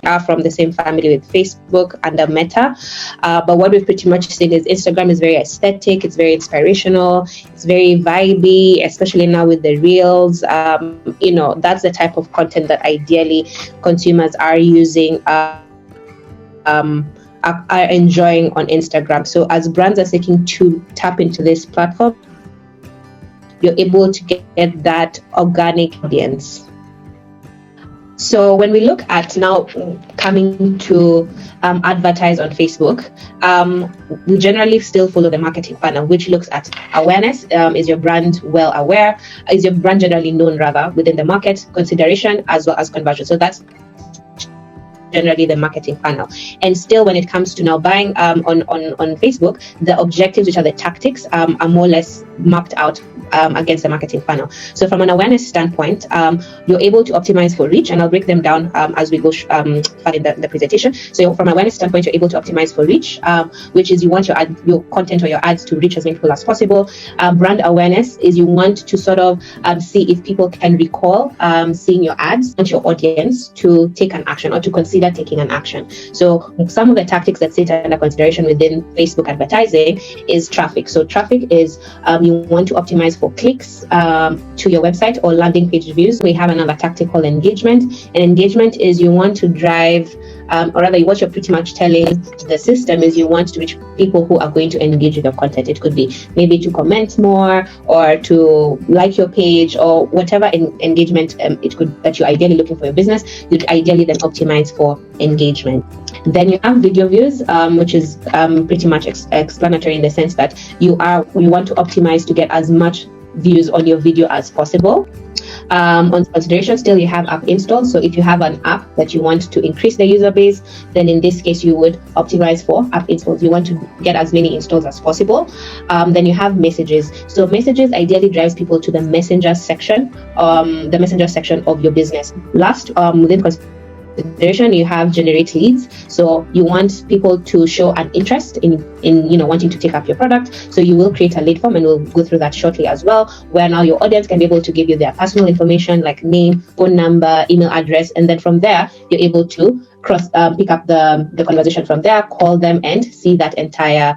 are from the same family with Facebook under Meta. But what we've pretty much seen is Instagram is very aesthetic, it's very inspirational, it's very vibey, especially now with the reels. That's the type of content that ideally consumers are using, are enjoying on Instagram. So as brands are seeking to tap into this platform, you're able to get that organic audience. So when we look at now coming to advertise on Facebook, we generally still follow the marketing funnel, which looks at awareness. Is your brand well aware? Is your brand generally known rather within the market? Consideration as well as conversion. So that's generally the marketing funnel. And still, when it comes to now buying on Facebook, the objectives, which are the tactics, are more or less mapped out against the marketing funnel. So from an awareness standpoint, you're able to optimize for reach, and I'll break them down as we go further in the presentation. So from an awareness standpoint, you're able to optimize for reach, which is you want your content or your ads to reach as many people as possible. Brand awareness is you want to sort of see if people can recall seeing your ads, and your audience to take an action or to consider taking an action. So some of the tactics that sit under consideration within Facebook advertising is traffic. So traffic is you want to optimize for clicks to your website or landing page views. We have another tactic called engagement. And engagement is you want to drive, or rather what you're pretty much telling the system is you want to reach people who are going to engage with your content. It could be maybe to comment more or to like your page or whatever engagement it could that you're ideally looking for your business. You'd ideally then optimize for engagement. Then you have video views, which is pretty much explanatory in the sense that you want to optimize to get as much views on your video as possible. On consideration, still you have app installs. So if you have an app that you want to increase the user base, then in this case you would optimize for app installs. You want to get as many installs as possible. Then you have messages. So messages ideally drives people to the messenger section, of your business. Last, within consideration, you have generate leads. So you want people to show an interest in wanting to take up your product. So you will create a lead form, and we'll go through that shortly as well, where now your audience can be able to give you their personal information like name, phone number, email address, and then from there you're able to pick up the conversation from there, call them, and see that entire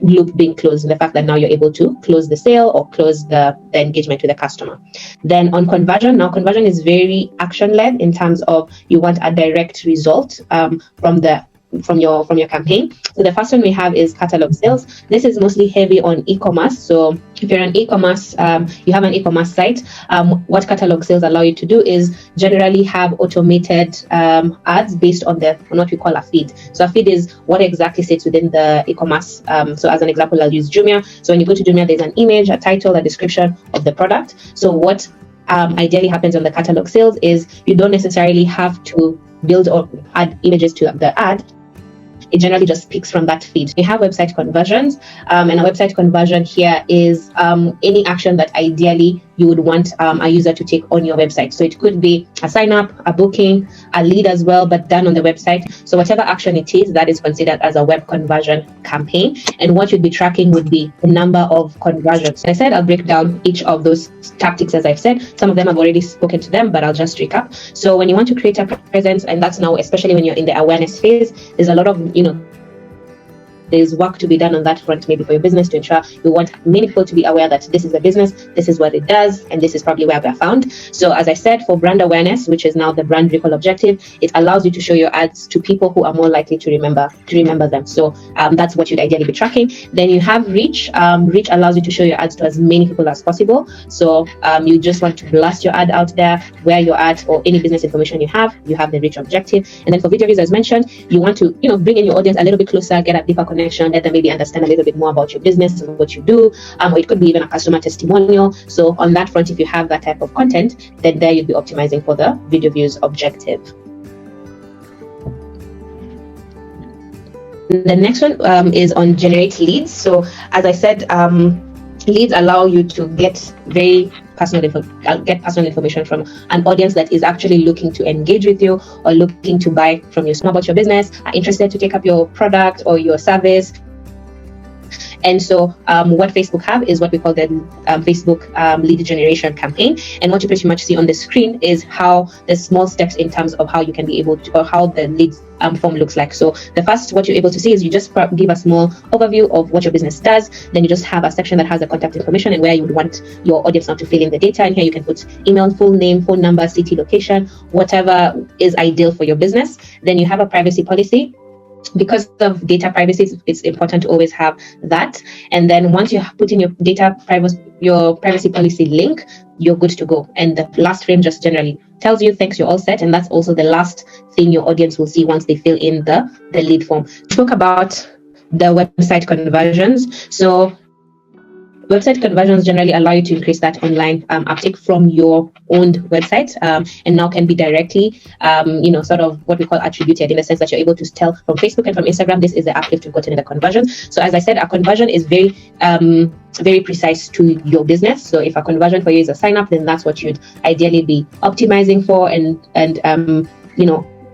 loop being closed. The fact that now you're able to close the sale or close the engagement with the customer. Then on conversion, now conversion is very action led in terms of you want a direct result from your campaign. So the first one we have is catalog sales. This is mostly heavy on e-commerce. So if you're an e-commerce, you have an e-commerce site, what catalog sales allow you to do is generally have automated ads based on what we call a feed. So a feed is what exactly sits within the e-commerce. So as an example, I'll use Jumia. So when you go to Jumia, there's an image, a title, a description of the product. So what ideally happens on the catalog sales is you don't necessarily have to build or add images to the ad. It generally just picks from that feed. We have website conversions, and a website conversion here is any action that ideally you would want a user to take on your website. So it could be a sign up, a booking, a lead as well, but done on the website. So whatever action it is, that is considered as a web conversion campaign. And what you'd be tracking would be the number of conversions. I said I'll break down each of those tactics as I've said. Some of them I've already spoken to them, but I'll just recap. So when you want to create a presence, and that's now especially when you're in the awareness phase, there's a lot of there's work to be done on that front, maybe for your business, to ensure you want many people to be aware that this is a business, this is what it does, and this is probably where we're found. So as I said, for brand awareness, which is now the brand recall objective, it allows you to show your ads to people who are more likely to remember them. So that's what you'd ideally be tracking. Then you have reach. Reach allows you to show your ads to as many people as possible. So you just want to blast your ad out there, where you're at, or any business information you have the reach objective. And then for video views, as mentioned, you want to bring in your audience a little bit closer, get a deeper connection, let them maybe understand a little bit more about your business and what you do, or it could be even a customer testimonial. So on that front, if you have that type of content, then there you'll be optimizing for the video views objective. The next one is on generate leads. So as I said, leads allow you to get personal information from an audience that is actually looking to engage with you or looking to buy from you, know about your business, are interested to take up your product or your service. And so what Facebook have is what we call the Facebook lead generation campaign. And what you pretty much see on the screen is how the small steps in terms of how you can be able to, or how the lead form looks like. So the first, what you're able to see is you just give a small overview of what your business does. Then you just have a section that has the contact information and where you would want your audience now to fill in the data. And here you can put email, full name, phone number, city, location, whatever is ideal for your business. Then you have a privacy policy. Because of data privacy, it's important to always have that. And then once you put in your privacy policy link, you're good to go. And the last frame just generally tells you, thanks, you're all set. And that's also the last thing your audience will see once they fill in the lead form. Talk about the website conversions. So website conversions generally allow you to increase that online uptake from your owned website, and now can be directly, sort of what we call attributed, in the sense that you're able to tell from Facebook and from Instagram, this is the uplift you've gotten in the conversion. So as I said, a conversion is very precise to your business. So if a conversion for you is a sign up, then that's what you'd ideally be optimizing for and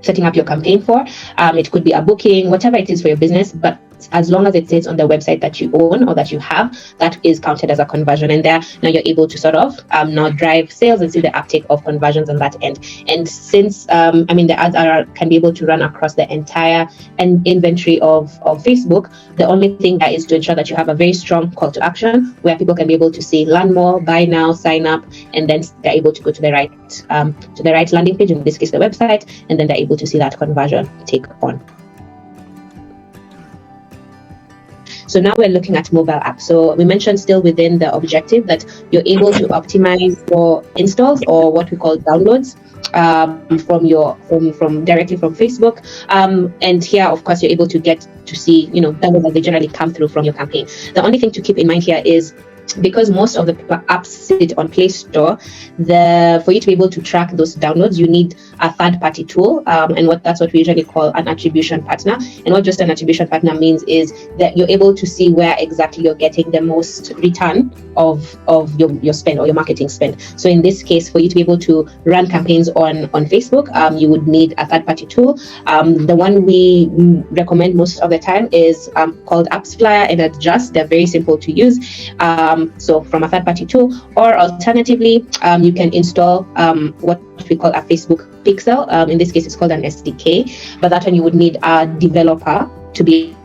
setting up your campaign for. It could be a booking, whatever it is for your business, but as long as it sits on the website that you own or that you have, that is counted as a conversion. And there, now you're able to sort of now drive sales and see the uptake of conversions on that end. And since, the ads can be able to run across the entire inventory of Facebook, the only thing that is to ensure that you have a very strong call to action where people can be able to see learn more, buy now, sign up, and then they're able to go to the right landing page, in this case the website, and then they're able to see that conversion take on. So now we're looking at mobile apps. So we mentioned still within the objective that you're able to optimize for installs or what we call downloads from directly from Facebook. And here, of course, you're able to get to see, downloads as they generally come through from your campaign. The only thing to keep in mind here is, because most of the apps sit on Play Store, for you to be able to track those downloads, you need a third-party tool, and that's what we usually call an attribution partner. And what just an attribution partner means is that you're able to see where exactly you're getting the most return of your spend or your marketing spend. So in this case, for you to be able to run campaigns on Facebook, you would need a third-party tool. The one we recommend most of the time is called AppsFlyer and Adjust. They're very simple to use. So from a third-party tool, or alternatively, you can install what we call a Facebook Pixel. In this case, it's called an SDK, but that one you would need a developer to be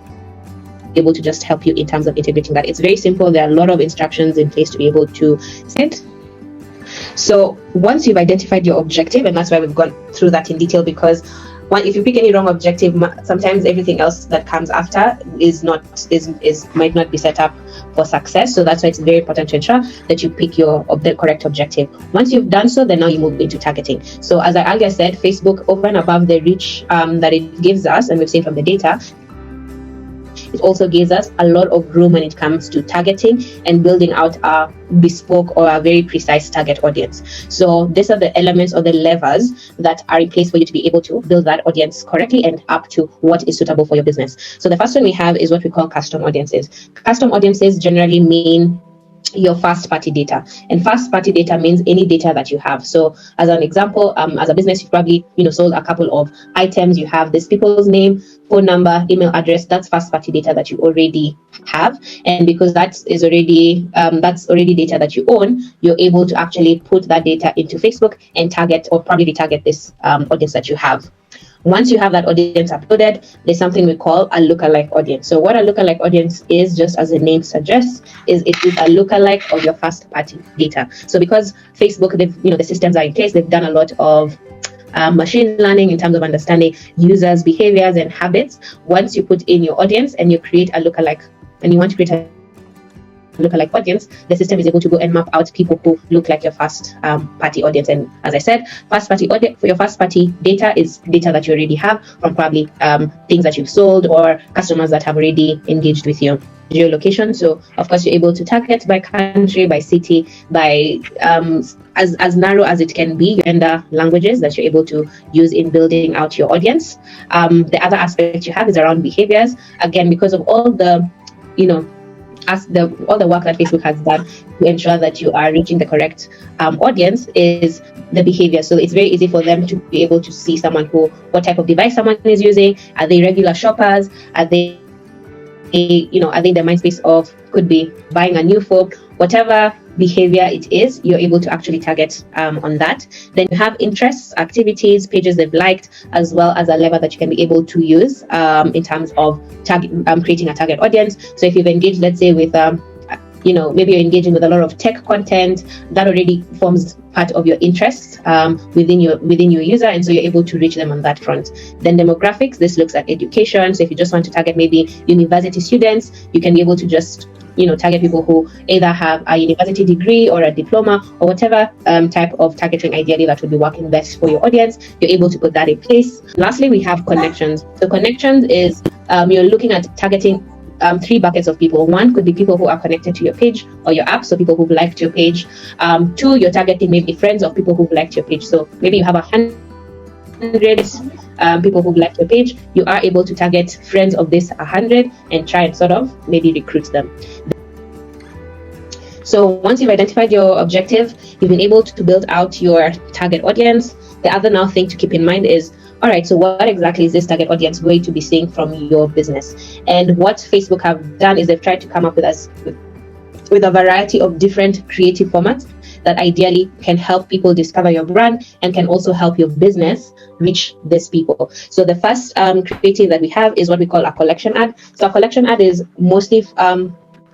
able to just help you in terms of integrating that. It's very simple. There are a lot of instructions in place to be able to set. So once you've identified your objective, and that's why we've gone through that in detail, because if you pick any wrong objective, sometimes everything else that comes after might not be set up for success. So that's why it's very important to ensure that you pick the correct objective. Once you've done so, then now you move into targeting. So as I earlier said, Facebook, over and above the reach that it gives us, and we've seen from the data, it also gives us a lot of room when it comes to targeting and building out a bespoke or a very precise target audience. So these are the elements or the levers that are in place for you to be able to build that audience correctly and up to what is suitable for your business. So the first one we have is what we call custom audiences. Custom audiences generally mean your first party data, and first party data means any data that you have. So as an example, as a business, you've probably sold a couple of items. You have this people's name, phone number, email address. That's first party data that you already have, and because that's already data that you own, you're able to actually put that data into Facebook and target or probably retarget this audience that you have. Once you have that audience uploaded, there's something we call a lookalike audience. So what a lookalike audience is, just as the name suggests, is it is a lookalike of your first party data. So because Facebook, the systems are in place, they've done a lot of machine learning in terms of understanding users' behaviors and habits. Once you put in your audience and you create a lookalike, and you want to create a lookalike audience, the system is able to go and map out people who look like your first party audience. And as I said, first party audience for your first party data is data that you already have from probably things that you've sold or customers that have already engaged with your geolocation. So of course you're able to target by country, by city, by as narrow as it can be, gender, languages that you're able to use in building out your audience. The other aspect you have is around behaviors. Again, because of all the all the work that Facebook has done to ensure that you are reaching the correct audience is the behavior. So it's very easy for them to be able to see what type of device someone is using. Are they regular shoppers? Are they are they in the mind space of, could be buying a new phone, whatever behavior it is, you're able to actually target on that. Then you have interests, activities, pages they've liked, as well as a lever that you can be able to use in terms of creating a target audience. So if you've engaged, let's say, with maybe you're engaging with a lot of tech content, that already forms part of your interests within your user, and so you're able to reach them on that front. Then demographics, this looks at education. So if you just want to target maybe university students, you can be able to just target people who either have a university degree or a diploma or whatever type of targeting ideally that would be working best for your audience. You're able to put that in place. Lastly, we have connections. So connections is you're looking at targeting 3 buckets of people. One could be people who are connected to your page or your app, so people who've liked your page. 2, you're targeting maybe friends of people who've liked your page. So maybe you have 100 people who've liked your page. You are able to target friends of this 100 and try and sort of maybe recruit them. So once you've identified your objective, you've been able to build out your target audience. The other now thing to keep in mind is, all right, so what exactly is this target audience going to be seeing from your business? And what Facebook have done is they've tried to come up with a variety of different creative formats that ideally can help people discover your brand and can also help your business reach these people. So the first creative that we have is what we call a collection ad. So a collection ad is mostly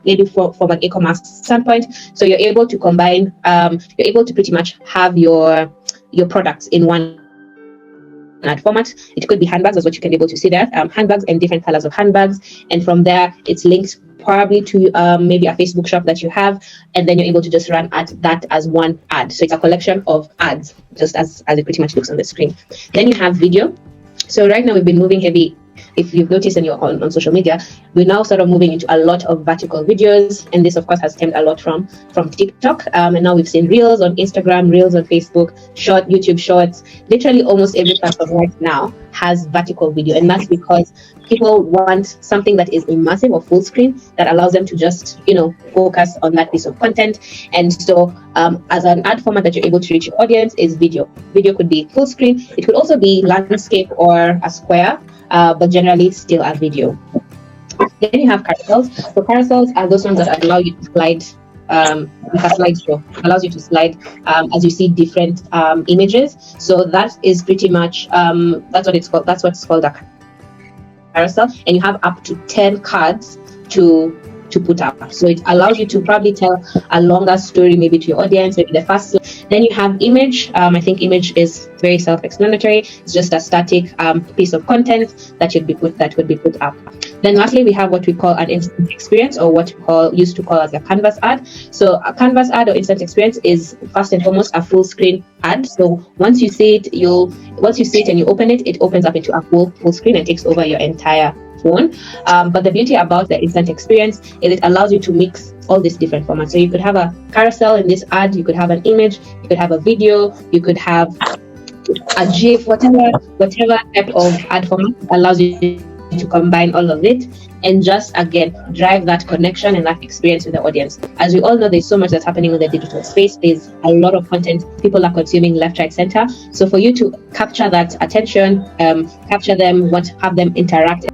maybe from an e-commerce standpoint. So you're able to combine, you're able to pretty much have your products in one ad format. It could be handbags, as what you can be able to see there, handbags and different colors of handbags, and from there it's linked probably to maybe a Facebook shop that you have, and then you're able to just run that as one ad. So it's a collection of ads, just as it pretty much looks on the screen. Then you have video. So right now we've been moving heavy. If you've noticed and you're on social media, we're now sort of moving into a lot of vertical videos, and this of course has stemmed a lot from TikTok, and now we've seen Reels on Instagram, Reels on Facebook, YouTube Shorts. Literally almost every platform right now has vertical video, and that's because people want something that is immersive or full screen that allows them to just focus on that piece of content. And so as an ad format that you're able to reach your audience is video. Video could be full screen, it could also be landscape or a square, but generally still a video. Then you have carousels. So carousels are those ones that allow you to slide with a slideshow. It allows you to slide as you see different images. So that is pretty much that's what it's called a carousel, and you have up to 10 cards to put up. So it allows you to probably tell a longer story maybe to your audience, maybe the first. Then you have image. I think image is very self-explanatory. It's just a static piece of content that would be put up. Then lastly, we have what we call an instant experience, or what we used to call as a canvas ad. So a canvas ad or instant experience is first and foremost a full screen ad. So once you see it and you open it, it opens up into a full screen and takes over your entire phone. But the beauty about the instant experience is it allows you to mix all these different formats. So you could have a carousel in this ad, you could have an image, you could have a video, you could have a GIF, whatever type of ad format allows you to combine all of it and just again drive that connection and that experience with the audience. As we all know, there's so much that's happening in the digital space. There's a lot of content people are consuming left, right, center. So for you to capture that attention, capture them, have them interact